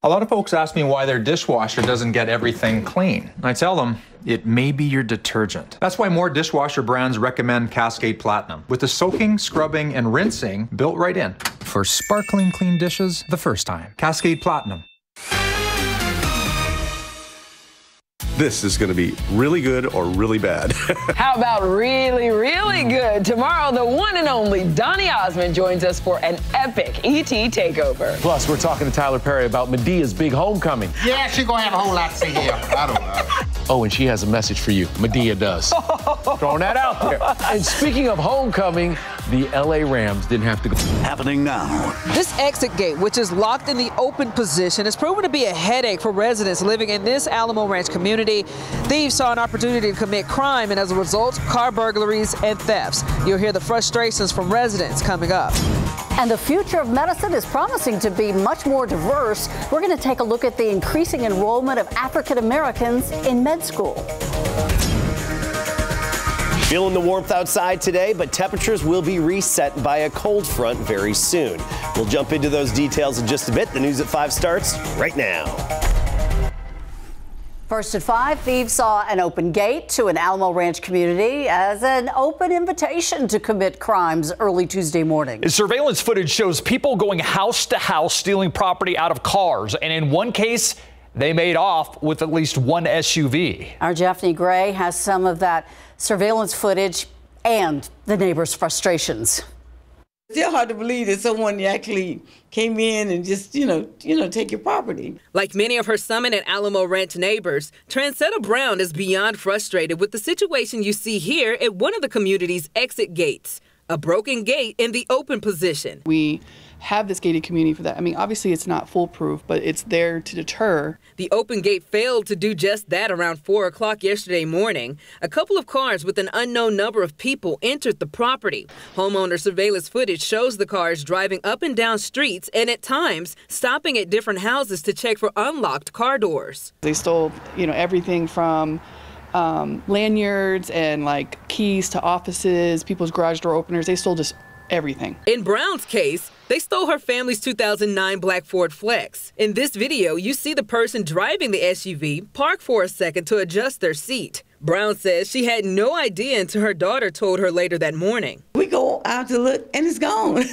A lot of folks ask me why their dishwasher doesn't get everything clean. I tell them it may be your detergent. That's why more dishwasher brands recommend Cascade Platinum, with the soaking, scrubbing, and rinsing built right in. For sparkling clean dishes the first time. Cascade Platinum. This is going to be really good or really bad. How about really, really good? Tomorrow, the one and only Donny Osmond joins us for an epic ET takeover. Plus, we're talking to Tyler Perry about Medea's big homecoming. Yeah, she's going to have a whole lot to say here. I don't know. Oh, and she has a message for you. Medea does. Throwing that out there. And speaking of homecoming, the LA Rams didn't have to go. Happening now. This exit gate, which is locked in the open position, has proven to be a headache for residents living in this Alamo Ranch community. Thieves saw an opportunity to commit crime, and as a result, car burglaries and thefts. You'll hear the frustrations from residents coming up. And the future of medicine is promising to be much more diverse. We're going to take a look at the increasing enrollment of African Americans in med school. Feeling the warmth outside today, but temperatures will be reset by a cold front very soon. We'll jump into those details in just a bit. The News at 5 starts right now. First at 5, thieves saw an open gate to an Alamo Ranch community as an open invitation to commit crimes early Tuesday morning. Surveillance footage shows people going house to house stealing property out of cars, and in one case, they made off with at least one SUV. Our Daphne Gray has some of that surveillance footage and the neighbors' frustrations. Still hard to believe that someone actually came in and just, take your property. Like many of her Summit and Alamo Ranch neighbors, Transetta Brown is beyond frustrated with the situation you see here at one of the community's exit gates. A broken gate in the open position. We have this gated community for that. I mean, obviously it's not foolproof, but it's there to deter. The open gate failed to do just that around 4 o'clock yesterday morning. A couple of cars with an unknown number of people entered the property. Homeowner surveillance footage shows the cars driving up and down streets and at times stopping at different houses to check for unlocked car doors. They stole, everything from lanyards and keys to offices, people's garage door openers. They stole just everything. In Brown's case, they stole her family's 2009 black Ford Flex. In this video, you see the person driving the SUV park for a second to adjust their seat. Brown says she had no idea until her daughter told her later that morning. We go out to look and it's gone.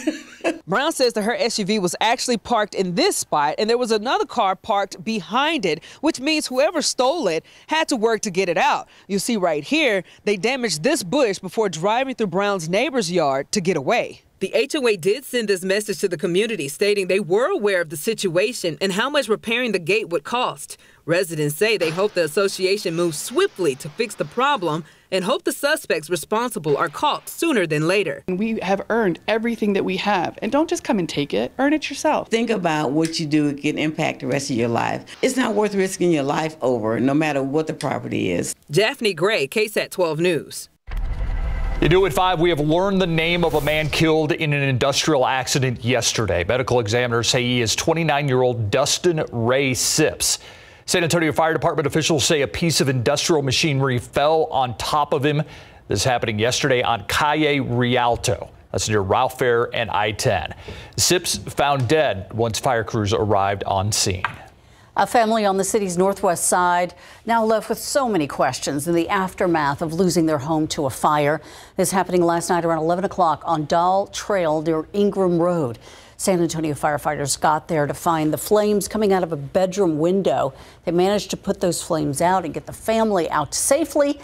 Brown says that her SUV was actually parked in this spot and there was another car parked behind it, which means whoever stole it had to work to get it out. You see right here, they damaged this bush before driving through Brown's neighbor's yard to get away. The HOA did send this message to the community stating they were aware of the situation and how much repairing the gate would cost. Residents say they hope the association moves swiftly to fix the problem and hope the suspects responsible are caught sooner than later. We have earned everything that we have, and don't just come and take it, earn it yourself. Think about what you do can impact the rest of your life. It's not worth risking your life over, no matter what the property is. Daphne Gray, KSAT 12 News. You do at 5, we have learned the name of a man killed in an industrial accident yesterday. Medical examiners say he is 29-year-old Dustin Ray Sips. San Antonio Fire Department officials say a piece of industrial machinery fell on top of him. This happening yesterday on Calle Rialto. That's near Ralph Fair and I-10. Sips found dead once fire crews arrived on scene. A family on the city's northwest side now left with so many questions in the aftermath of losing their home to a fire. This happening last night around 11 o'clock on Dahl Trail near Ingram Road. San Antonio firefighters got there to find the flames coming out of a bedroom window. They managed to put those flames out and get the family out safely,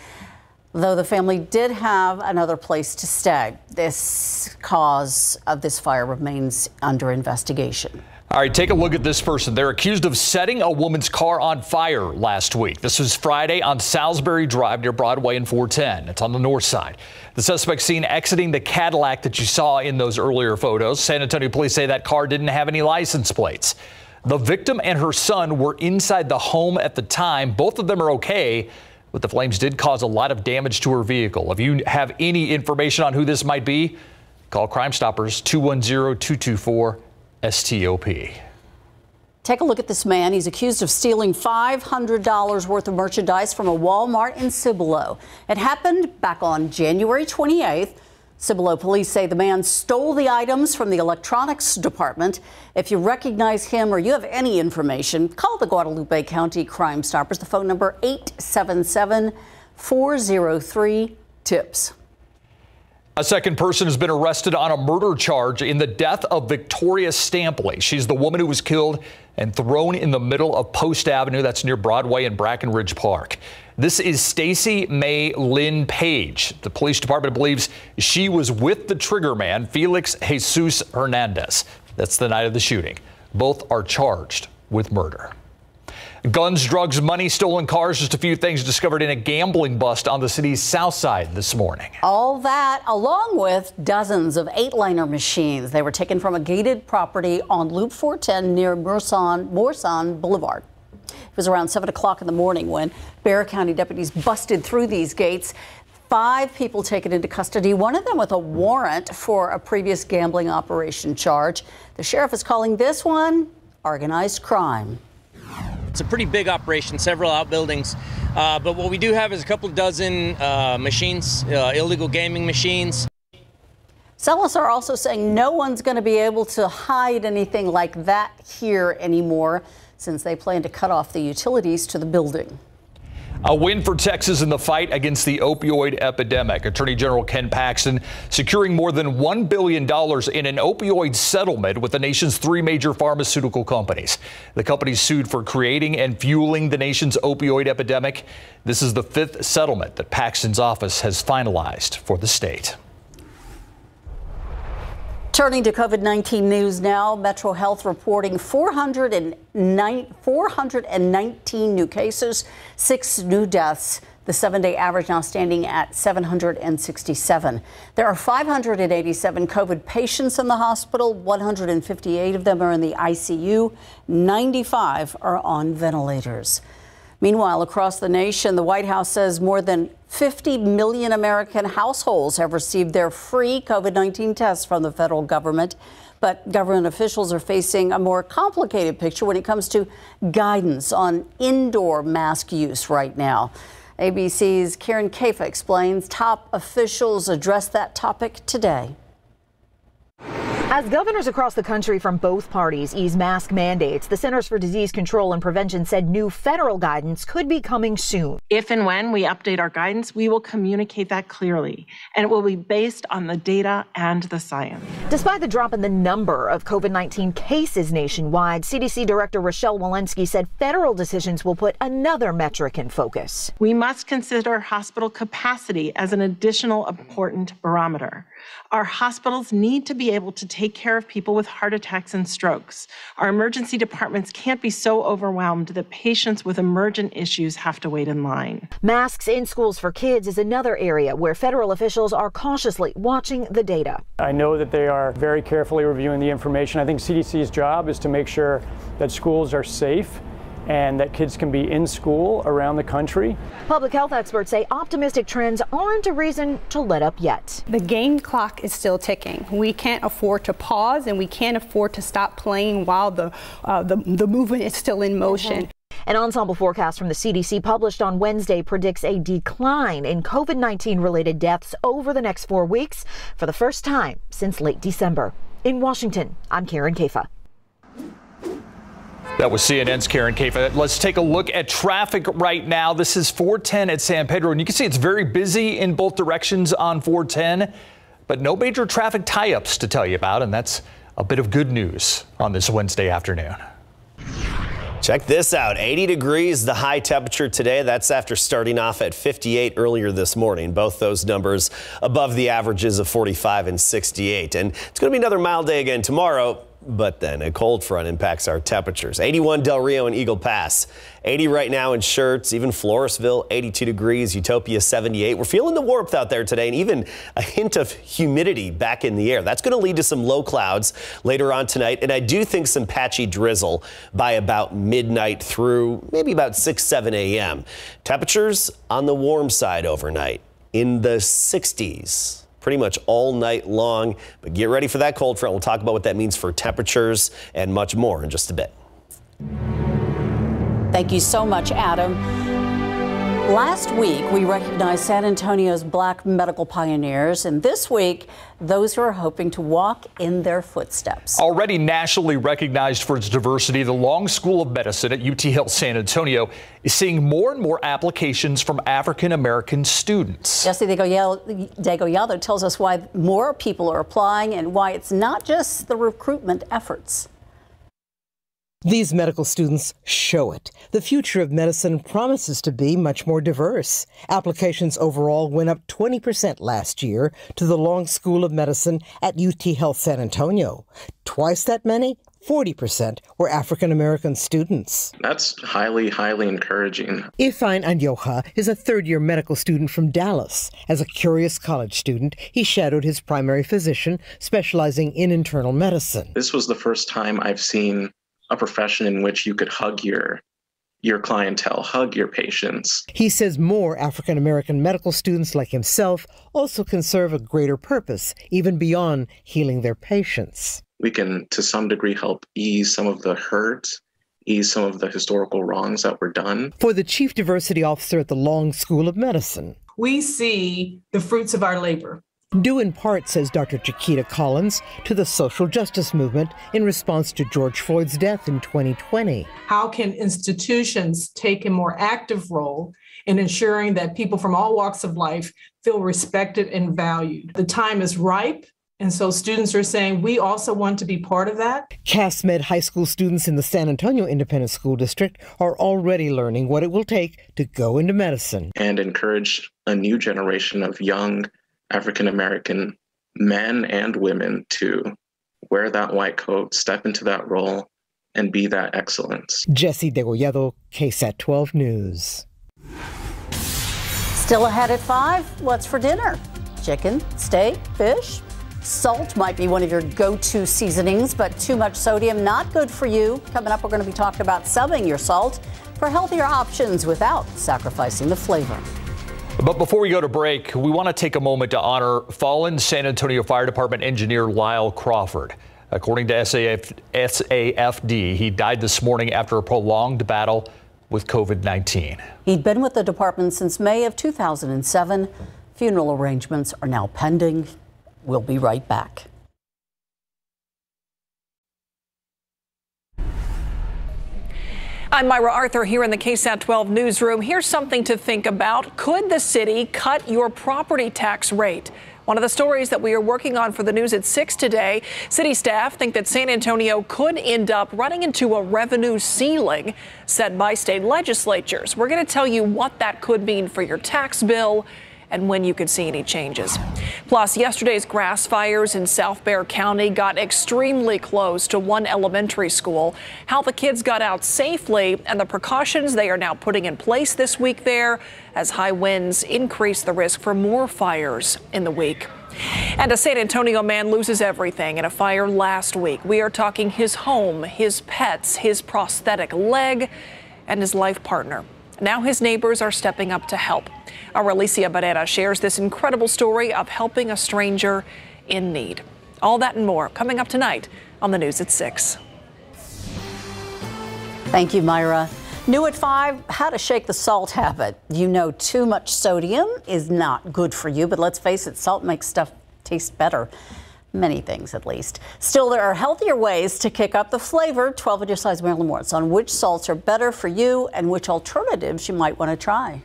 though the family did have another place to stay. This cause of this fire remains under investigation. All right, take a look at this person. They're accused of setting a woman's car on fire last week. This was Friday on Salisbury Drive near Broadway and 410. It's on the north side. The suspect seen exiting the Cadillac that you saw in those earlier photos. San Antonio police say that car didn't have any license plates. The victim and her son were inside the home at the time. Both of them are okay, but the flames did cause a lot of damage to her vehicle. If you have any information on who this might be, call Crime Stoppers 210-224-STOP. Take a look at this man. He's accused of stealing $500 worth of merchandise from a Walmart in Cibolo. It happened back on January 28th. Cibolo police say the man stole the items from the electronics department. If you recognize him or you have any information, call the Guadalupe County Crime Stoppers. The phone number 877-403-TIPS. A second person has been arrested on a murder charge in the death of Victoria Stampley. She's the woman who was killed and thrown in the middle of Post Avenue. That's near Broadway and Brackenridge Park. This is Stacy May Lynn Page. The police department believes she was with the trigger man, Felix Jesus Hernandez. That's the night of the shooting. Both are charged with murder. Guns, drugs, money, stolen cars, just a few things discovered in a gambling bust on the city's south side this morning. All that along with dozens of 8-liner machines. They were taken from a gated property on Loop 410 near Morton Boulevard. It was around 7 o'clock in the morning when Bexar County deputies busted through these gates. 5 people taken into custody, one of them with a warrant for a previous gambling operation charge. The sheriff is calling this one organized crime. It's a pretty big operation, several outbuildings, but what we do have is a couple dozen machines, illegal gaming machines. Sellers are also saying no one's going to be able to hide anything like that here anymore, since they plan to cut off the utilities to the building. A win for Texas in the fight against the opioid epidemic. Attorney General Ken Paxton securing more than $1 billion in an opioid settlement with the nation's 3 major pharmaceutical companies. The companies sued for creating and fueling the nation's opioid epidemic. This is the 5th settlement that Paxton's office has finalized for the state. Turning to COVID-19 news now, Metro Health reporting 419 new cases, 6 new deaths. The 7-day average now standing at 767. There are 587 COVID patients in the hospital. 158 of them are in the ICU. 95 are on ventilators. Meanwhile, across the nation, the White House says more than 50 million American households have received their free COVID-19 tests from the federal government. But government officials are facing a more complicated picture when it comes to guidance on indoor mask use right now. ABC's Karen Kafa explains top officials address that topic today. As governors across the country from both parties ease mask mandates, the Centers for Disease Control and Prevention said new federal guidance could be coming soon. If and when we update our guidance, we will communicate that clearly, and it will be based on the data and the science. Despite the drop in the number of COVID-19 cases nationwide, CDC Director Rochelle Walensky said federal decisions will put another metric in focus. We must consider hospital capacity as an additional important barometer. Our hospitals need to be able to take care of people with heart attacks and strokes. Our emergency departments can't be so overwhelmed that patients with emergent issues have to wait in line. Masks in schools for kids is another area where federal officials are cautiously watching the data. I know that they are very carefully reviewing the information. I think CDC's job is to make sure that schools are safe and that kids can be in school around the country. Public health experts say optimistic trends aren't a reason to let up yet. The game clock is still ticking. We can't afford to pause, and we can't afford to stop playing while the movement is still in motion. An ensemble forecast from the CDC published on Wednesday predicts a decline in COVID-19 related deaths over the next 4 weeks for the first time since late December. In Washington, I'm Karen Kafa. That was CNN's Karen Kafa. Let's take a look at traffic right now. This is 410 at San Pedro, and you can see it's very busy in both directions on 410, but no major traffic tie-ups to tell you about, and that's a bit of good news on this Wednesday afternoon. Check this out. 80 degrees, the high temperature today. That's after starting off at 58 earlier this morning. Both those numbers above the averages of 45 and 68. And it's going to be another mild day again tomorrow. But then a cold front impacts our temperatures. 81 Del Rio and Eagle Pass, 80 right now in Schertz, even Floresville, 82 degrees, Utopia 78. We're feeling the warmth out there today, and even a hint of humidity back in the air. That's going to lead to some low clouds later on tonight, and I do think some patchy drizzle by about midnight through maybe about 6, 7 a.m. Temperatures on the warm side overnight in the 60s. Pretty much all night long, but get ready for that cold front. We'll talk about what that means for temperatures and much more in just a bit. Thank you so much, Adam. Last week, we recognized San Antonio's Black medical pioneers, and this week, those who are hoping to walk in their footsteps. Already nationally recognized for its diversity, the Long School of Medicine at UT Health San Antonio is seeing more and more applications from African American students. Jesse Degollado tells us why more people are applying and why it's not just the recruitment efforts. These medical students show it. The future of medicine promises to be much more diverse. Applications overall went up 20% last year to the Long School of Medicine at UT Health San Antonio. Twice that many, 40%, were African American students. That's highly encouraging. Ifeanyi Anyoha is a third-year medical student from Dallas. As a curious college student, he shadowed his primary physician, specializing in internal medicine. This was the first time I've seen a profession in which you could hug your clientele, hug your patients. He says more African American medical students like himself also can serve a greater purpose, even beyond healing their patients. We can, to some degree, help ease some of the hurt, ease some of the historical wrongs that were done. For the Chief Diversity Officer at the Long School of Medicine, we see the fruits of our labor. Due in part, says Dr. Chiquita Collins, to the social justice movement in response to George Floyd's death in 2020. How can institutions take a more active role in ensuring that people from all walks of life feel respected and valued? The time is ripe, and so students are saying we also want to be part of that. CASMED high school students in the San Antonio Independent School District are already learning what it will take to go into medicine. And encourage a new generation of young African American men and women to wear that white coat, step into that role, and be that excellence. Jesse Degollado, KSAT 12 News. Still ahead at 5, what's for dinner? Chicken, steak, fish? Salt might be one of your go-to seasonings, but too much sodium, not good for you. Coming up, we're going to be talking about subbing your salt for healthier options without sacrificing the flavor. But before we go to break, we want to take a moment to honor fallen San Antonio Fire Department engineer Lyle Crawford. According to SAFD, he died this morning after a prolonged battle with COVID-19. He'd been with the department since May of 2007. Funeral arrangements are now pending. We'll be right back. I'm Myra Arthur here in the KSAT 12 newsroom. Here's something to think about. Could the city cut your property tax rate? One of the stories that we are working on for the news at 6 today. City staff think that San Antonio could end up running into a revenue ceiling set by state legislatures. We're going to tell you what that could mean for your tax bill and when you could see any changes. Plus, yesterday's grass fires in South Bexar County got extremely close to one elementary school. How the kids got out safely and the precautions they are now putting in place this week there as high winds increase the risk for more fires in the week. And a San Antonio man loses everything in a fire last week. We are talking his home, his pets, his prosthetic leg, and his life partner. Now his neighbors are stepping up to help. Our Alicia Barrera shares this incredible story of helping a stranger in need. All that and more coming up tonight on the news at 6. Thank you, Myra. New at 5, how to shake the salt habit. You know too much sodium is not good for you, but let's face it, salt makes stuff taste better. Many things, at least. Still, there are healthier ways to kick up the flavor. 12 at your size, Marilyn Morton, on which salts are better for you and which alternatives you might want to try.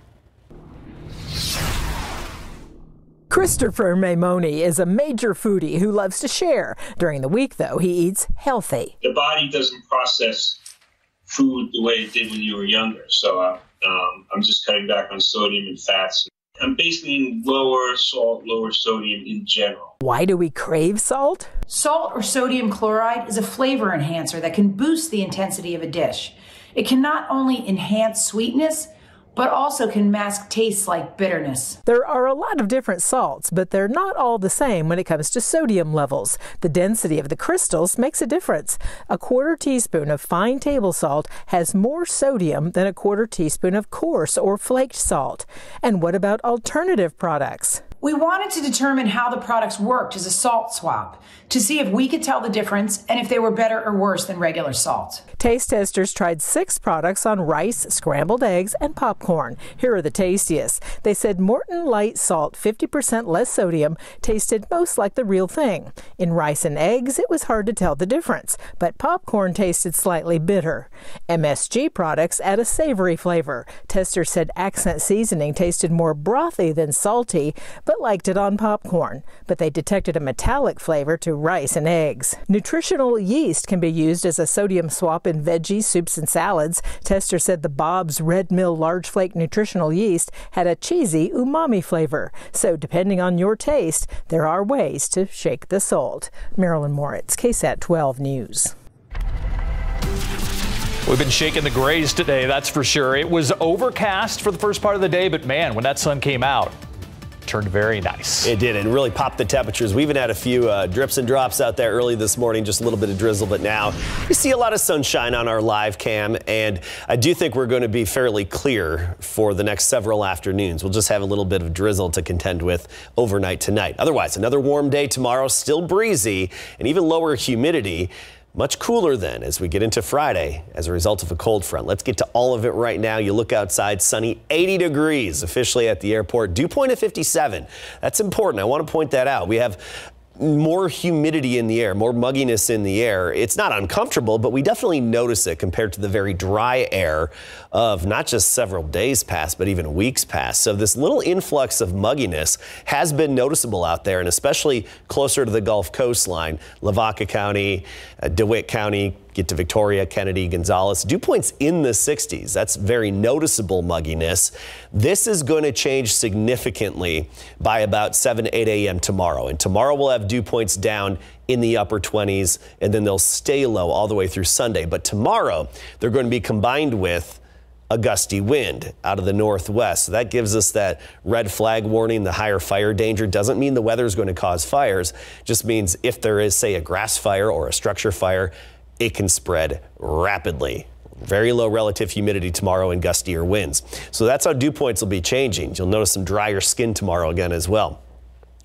Christopher Maimoni is a major foodie who loves to share. During the week, though, he eats healthy. The body doesn't process food the way it did when you were younger. So I'm just cutting back on sodium and fats. I'm basically eating lower salt, lower sodium in general. Why do we crave salt? Salt or sodium chloride is a flavor enhancer that can boost the intensity of a dish. It can not only enhance sweetness, but also can mask tastes like bitterness. There are a lot of different salts, but they're not all the same when it comes to sodium levels. The density of the crystals makes a difference. A 1/4 teaspoon of fine table salt has more sodium than a 1/4 teaspoon of coarse or flaked salt. And what about alternative products? We wanted to determine how the products worked as a salt swap to see if we could tell the difference and if they were better or worse than regular salt. Taste testers tried 6 products on rice, scrambled eggs, and popcorn. Here are the tastiest. They said Morton Lite salt, 50% less sodium, tasted most like the real thing. In rice and eggs, it was hard to tell the difference, but popcorn tasted slightly bitter. MSG products add a savory flavor. Testers said accent seasoning tasted more brothy than salty, but liked it on popcorn. But they detected a metallic flavor to rice and eggs. Nutritional yeast can be used as a sodium swap in veggies, soups, and salads. Testers said the Bob's Red Mill Large Flake nutritional yeast had a cheesy umami flavor. So depending on your taste, there are ways to shake the salt. Marilyn Moritz, KSAT 12 News. We've been shaking the grays today, that's for sure. It was overcast for the first part of the day, but man, when that sun came out, it turned very nice. It did, and really popped the temperatures. We even had a few drips and drops out there early this morning, just a little bit of drizzle, but now you see a lot of sunshine on our live cam, and I do think we're going to be fairly clear for the next several afternoons. We'll just have a little bit of drizzle to contend with overnight tonight. Otherwise, another warm day tomorrow, still breezy and even lower humidity. Much cooler then as we get into Friday as a result of a cold front. Let's get to all of it right now. You look outside, sunny, 80 degrees officially at the airport. Dew point at 57. That's important. I want to point that out. We have more humidity in the air, more mugginess in the air. It's not uncomfortable, but we definitely notice it compared to the very dry air of not just several days past, but even weeks past. So this little influx of mugginess has been noticeable out there, and especially closer to the Gulf coastline, Lavaca County, DeWitt County, get to Victoria, Kennedy, Gonzales. Dew points in the 60s. That's very noticeable mugginess. This is going to change significantly by about 7, 8 a.m. tomorrow. And tomorrow we'll have dew points down in the upper 20s, and then they'll stay low all the way through Sunday. But tomorrow they're going to be combined with a gusty wind out of the northwest. So that gives us that red flag warning, the higher fire danger. Doesn't mean the weather is going to cause fires. Just means if there is, say, a grass fire or a structure fire, it can spread rapidly. Very low relative humidity tomorrow and gustier winds. So that's how dew points will be changing. You'll notice some drier skin tomorrow again as well.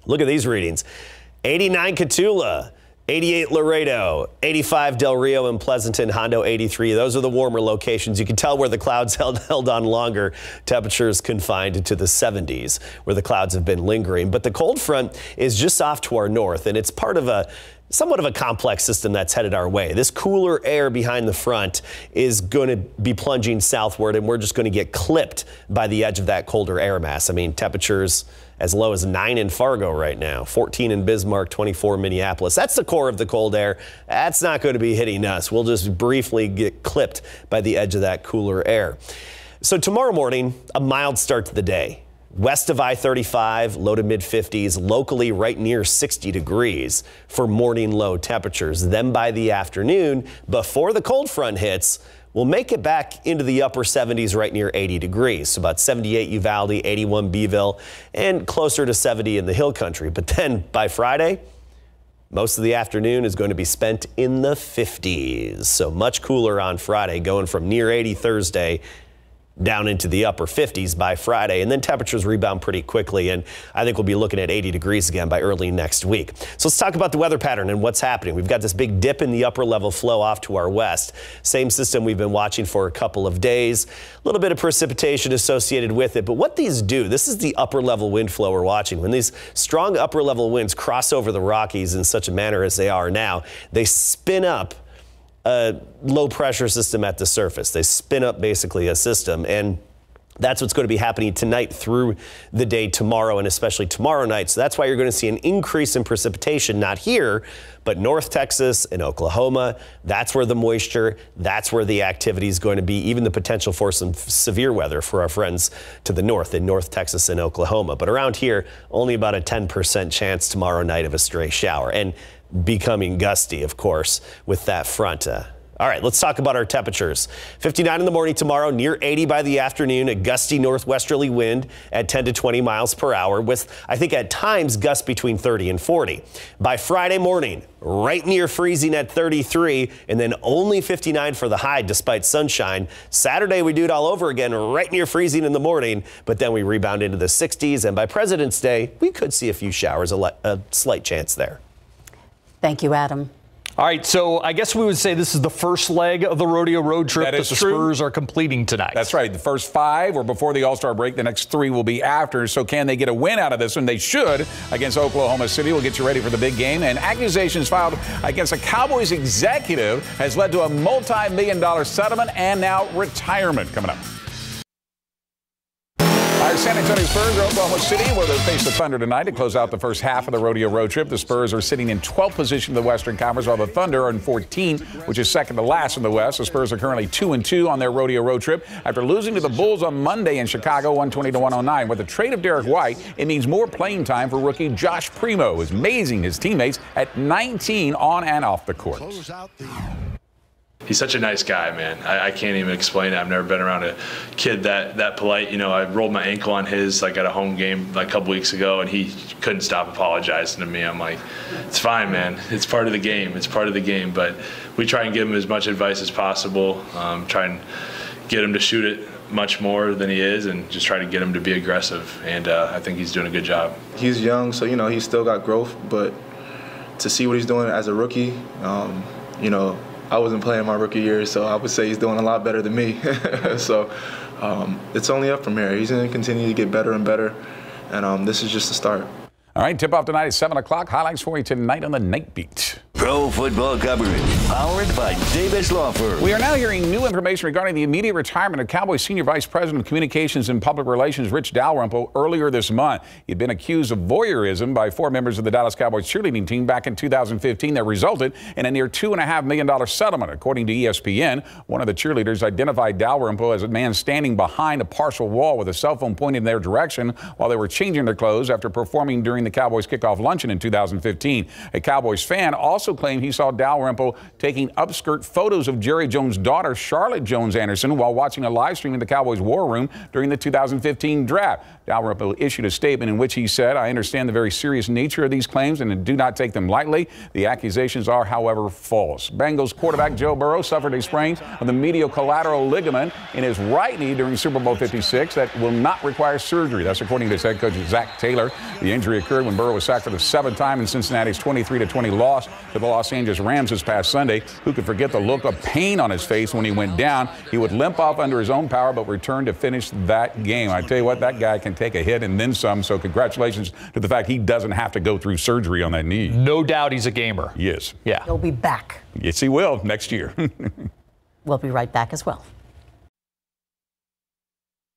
Look at these readings. 89 Cotulla, 88 Laredo, 85 Del Rio and Pleasanton, Hondo 83. Those are the warmer locations. You can tell where the clouds held on longer. Temperatures confined to the 70s where the clouds have been lingering. But the cold front is just off to our north, and it's part of somewhat of a complex system that's headed our way. This cooler air behind the front is going to be plunging southward, and we're just going to get clipped by the edge of that colder air mass. I mean, temperatures as low as 9 in Fargo right now, 14 in Bismarck, 24 in Minneapolis. That's the core of the cold air. That's not going to be hitting us. We'll just briefly get clipped by the edge of that cooler air. So tomorrow morning, a mild start to the day. West of I-35, low to mid-50s, locally right near 60 degrees for morning low temperatures. Then by the afternoon, before the cold front hits, we'll make it back into the upper 70s right near 80 degrees. So about 78 Uvalde, 81 Beeville, and closer to 70 in the hill country. But then by Friday, most of the afternoon is going to be spent in the 50s. So much cooler on Friday, going from near 80 Thursday down into the upper 50s by Friday, and then temperatures rebound pretty quickly, and I think we'll be looking at 80 degrees again by early next week. So let's talk about the weather pattern and what's happening. We've got this big dip in the upper level flow off to our west. Same system we've been watching for a couple of days. A little bit of precipitation associated with it, but what these do, this is the upper level wind flow we're watching. When these strong upper level winds cross over the Rockies in such a manner as they are now, they spin up a low pressure system at the surface. They spin up basically a system, and that's what's going to be happening tonight through the day tomorrow, and especially tomorrow night. So that's why you're going to see an increase in precipitation, not here, but North Texas and Oklahoma. That's where the moisture, that's where the activity is going to be, even the potential for some severe weather for our friends to the north in North Texas and Oklahoma. But around here, only about a 10% chance tomorrow night of a stray shower, and becoming gusty, of course, with that front. All right, let's talk about our temperatures. 59 in the morning tomorrow, near 80 by the afternoon, a gusty northwesterly wind at 10 to 20 miles per hour with, I think at times, gusts between 30 and 40. By Friday morning, right near freezing at 33, and then only 59 for the high despite sunshine. Saturday, we do it all over again, right near freezing in the morning, but then we rebound into the 60s, and by President's Day, we could see a few showers, a slight chance there. Thank you, Adam. All right, so I guess we would say this is the first leg of the rodeo road trip that the Spurs are completing tonight. That's right. The first 5 were before the All-Star break. The next 3 will be after. So can they get a win out of this one? They should against Oklahoma City. We'll get you ready for the big game. And accusations filed against a Cowboys executive has led to a multi-million-dollar settlement and now retirement coming up. Our San Antonio Spurs are Oklahoma City, where they'll face the Thunder tonight to close out the first half of the rodeo road trip. The Spurs are sitting in 12th position in the Western Conference, while the Thunder are in 14, which is second to last in the West. The Spurs are currently 2-2 on their rodeo road trip after losing to the Bulls on Monday in Chicago, 120-109. With the trade of Derek White, it means more playing time for rookie Josh Primo, is amazing his teammates at 19 on and off the court. He's such a nice guy, man. I can't even explain it. I've never been around a kid that polite. You know, I rolled my ankle on his at a home game a couple weeks ago, and he couldn't stop apologizing to me. I'm like, it's fine, man. It's part of the game. It's part of the game. But we try and give him as much advice as possible. Try and get him to shoot it much more than he is, and just try to get him to be aggressive. And I think he's doing a good job. He's young, so he's still got growth. But to see what he's doing as a rookie, I wasn't playing my rookie year, so I would say he's doing a lot better than me. So it's only up from here. He's going to continue to get better and better, and this is just the start. All right, tip-off tonight at 7 o'clock. Highlights for you tonight on the Night Beat. Pro football coverage, powered by Davis Law Firm. We are now hearing new information regarding the immediate retirement of Cowboys Senior Vice President of Communications and Public Relations, Rich Dalrymple, earlier this month. He'd been accused of voyeurism by 4 members of the Dallas Cowboys cheerleading team back in 2015 that resulted in a near $2.5 million settlement. According to ESPN, one of the cheerleaders identified Dalrymple as a man standing behind a partial wall with a cell phone pointed in their direction while they were changing their clothes after performing during the Cowboys kickoff luncheon in 2015. A Cowboys fan also claimed he saw Dalrymple taking upskirt photos of Jerry Jones' daughter, Charlotte Jones Anderson, while watching a live stream in the Cowboys war room during the 2015 draft. Dalrymple issued a statement in which he said, "I understand the very serious nature of these claims and do not take them lightly. The accusations are, however, false." Bengals quarterback Joe Burrow suffered a sprain of the medial collateral ligament in his right knee during Super Bowl 56 that will not require surgery. That's according to his head coach, Zach Taylor. The injury occurred when Burrow was sacked for the 7th time in Cincinnati's 23-20 loss to the Los Angeles Rams this past Sunday. Who could forget the look of pain on his face when he went down? He would limp off under his own power, but returned to finish that game. I tell you what, that guy can take a hit and then some, so congratulations to the fact he doesn't have to go through surgery on that knee. No doubt he's a gamer. Yes. Yeah. He'll be back. Yes, he will next year. We'll be right back as well.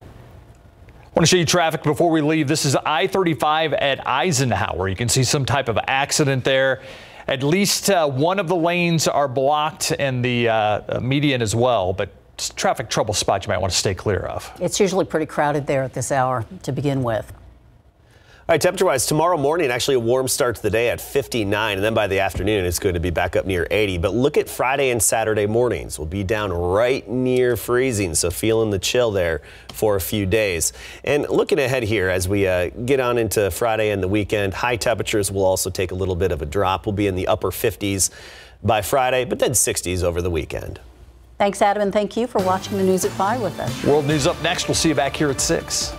I want to show you traffic before we leave. This is I-35 at Eisenhower. You can see some type of accident there. At least one of the lanes are blocked and the median as well, but traffic trouble spot you might want to stay clear of. It's usually pretty crowded there at this hour to begin with. All right, temperature-wise, tomorrow morning, actually a warm start to the day at 59, and then by the afternoon, it's going to be back up near 80. But look at Friday and Saturday mornings. We'll be down right near freezing, so feeling the chill there for a few days. And looking ahead here as we get on into Friday and the weekend, high temperatures will also take a little bit of a drop. We'll be in the upper 50s by Friday, but then 60s over the weekend. Thanks, Adam, and thank you for watching the News at 5 with us. World News up next. We'll see you back here at 6.